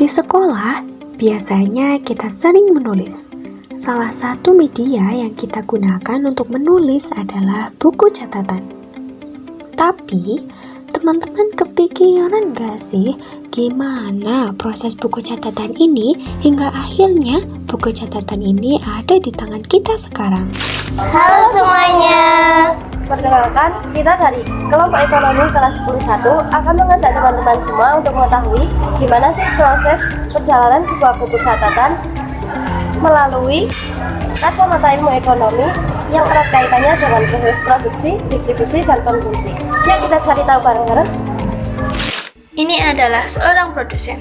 Di sekolah, biasanya kita sering menulis. Salah satu media yang kita gunakan untuk menulis adalah buku catatan. Tapi, teman-teman kepikiran gak sih gimana proses buku catatan ini hingga akhirnya buku catatan ini ada di tangan kita sekarang? Halo semuanya. Perkenalkan, kita dari kelompok ekonomi kelas 10-1 akan mengajak teman-teman semua untuk mengetahui gimana sih proses perjalanan sebuah buku catatan melalui kacamata ilmu ekonomi yang erat kaitannya dengan proses produksi, distribusi, dan konsumsi. Yuk kita cari tahu bareng-bareng. Ini adalah seorang produsen.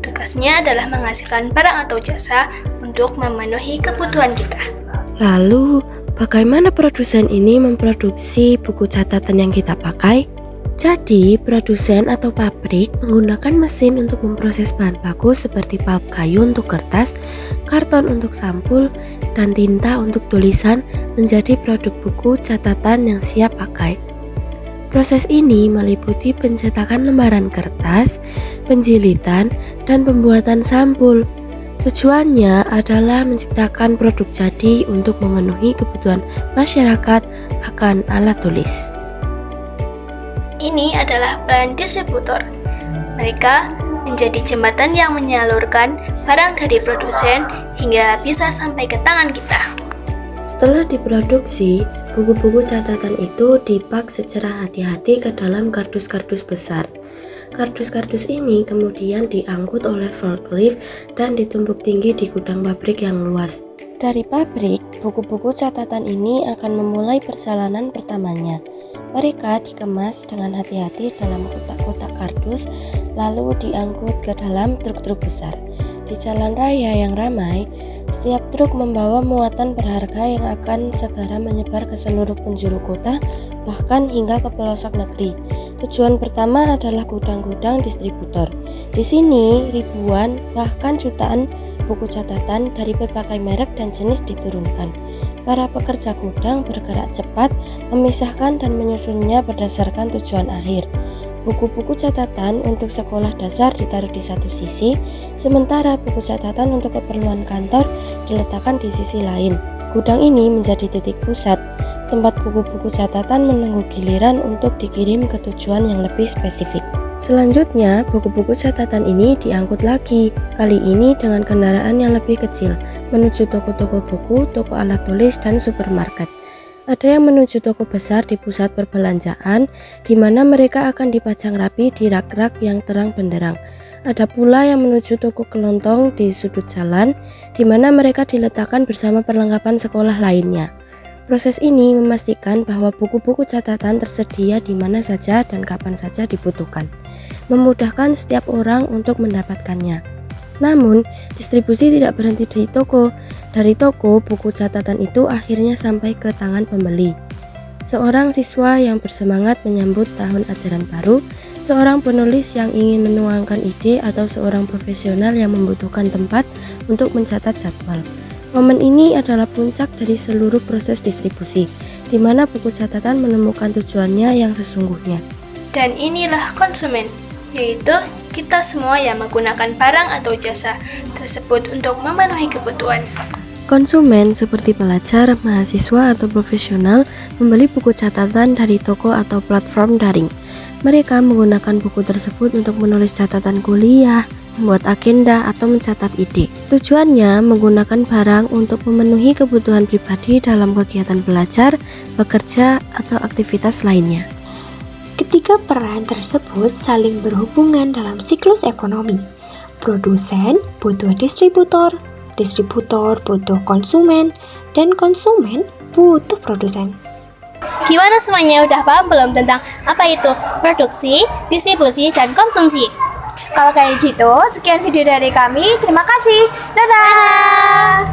Tugasnya adalah menghasilkan barang atau jasa untuk memenuhi kebutuhan kita. Lalu, bagaimana produsen ini memproduksi buku catatan yang kita pakai? Jadi, produsen atau pabrik menggunakan mesin untuk memproses bahan baku seperti pulp kayu untuk kertas, karton untuk sampul, dan tinta untuk tulisan menjadi produk buku catatan yang siap pakai. Proses ini meliputi pencetakan lembaran kertas, penjilitan, dan pembuatan sampul. Tujuannya adalah menciptakan produk jadi untuk memenuhi kebutuhan masyarakat akan alat tulis. Ini adalah peran distributor. Mereka menjadi jembatan yang menyalurkan barang dari produsen hingga bisa sampai ke tangan kita. Setelah diproduksi, buku-buku catatan itu dipak secara hati-hati ke dalam kardus-kardus besar. Kardus-kardus ini kemudian diangkut oleh forklift dan ditumpuk tinggi di gudang pabrik yang luas. Dari pabrik, buku-buku catatan ini akan memulai perjalanan pertamanya. Mereka dikemas dengan hati-hati dalam kotak-kotak kardus, lalu diangkut ke dalam truk-truk besar. Di jalan raya yang ramai, setiap truk membawa muatan berharga yang akan segera menyebar ke seluruh penjuru kota, bahkan hingga ke pelosok negeri. Tujuan pertama adalah gudang-gudang distributor. Di sini, ribuan, bahkan jutaan buku catatan dari berbagai merek dan jenis diturunkan. Para pekerja gudang bergerak cepat, memisahkan dan menyusunnya berdasarkan tujuan akhir. Buku-buku catatan untuk sekolah dasar ditaruh di satu sisi, sementara buku catatan untuk keperluan kantor diletakkan di sisi lain. Gudang ini menjadi titik pusat, tempat buku-buku catatan menunggu giliran untuk dikirim ke tujuan yang lebih spesifik. Selanjutnya, buku-buku catatan ini diangkut lagi, kali ini dengan kendaraan yang lebih kecil, menuju toko-toko buku, toko alat tulis, dan supermarket. Ada yang menuju toko besar di pusat perbelanjaan, di mana mereka akan dipajang rapi di rak-rak yang terang benderang. Ada pula yang menuju toko kelontong di sudut jalan, di mana mereka diletakkan bersama perlengkapan sekolah lainnya. Proses ini memastikan bahwa buku-buku catatan tersedia di mana saja dan kapan saja dibutuhkan, memudahkan setiap orang untuk mendapatkannya. Namun, distribusi tidak berhenti di toko. Dari toko, buku catatan itu akhirnya sampai ke tangan pembeli. Seorang siswa yang bersemangat menyambut tahun ajaran baru, seorang penulis yang ingin menuangkan ide, atau seorang profesional yang membutuhkan tempat untuk mencatat jadwal. Momen ini adalah puncak dari seluruh proses distribusi, di mana buku catatan menemukan tujuannya yang sesungguhnya. Dan inilah konsumen, yaitu kita semua yang menggunakan barang atau jasa tersebut untuk memenuhi kebutuhan. Konsumen seperti pelajar, mahasiswa, atau profesional membeli buku catatan dari toko atau platform daring. Mereka menggunakan buku tersebut untuk menulis catatan kuliah, membuat agenda, atau mencatat ide. Tujuannya menggunakan barang untuk memenuhi kebutuhan pribadi dalam kegiatan belajar, bekerja, atau aktivitas lainnya. Ketiga peran tersebut saling berhubungan dalam siklus ekonomi. Produsen butuh distributor, distributor butuh konsumen, dan konsumen butuh produsen. Gimana semuanya, udah paham belum tentang apa itu produksi, distribusi, dan konsumsi? Kalau kayak gitu, sekian video dari kami. Terima kasih. Dadah.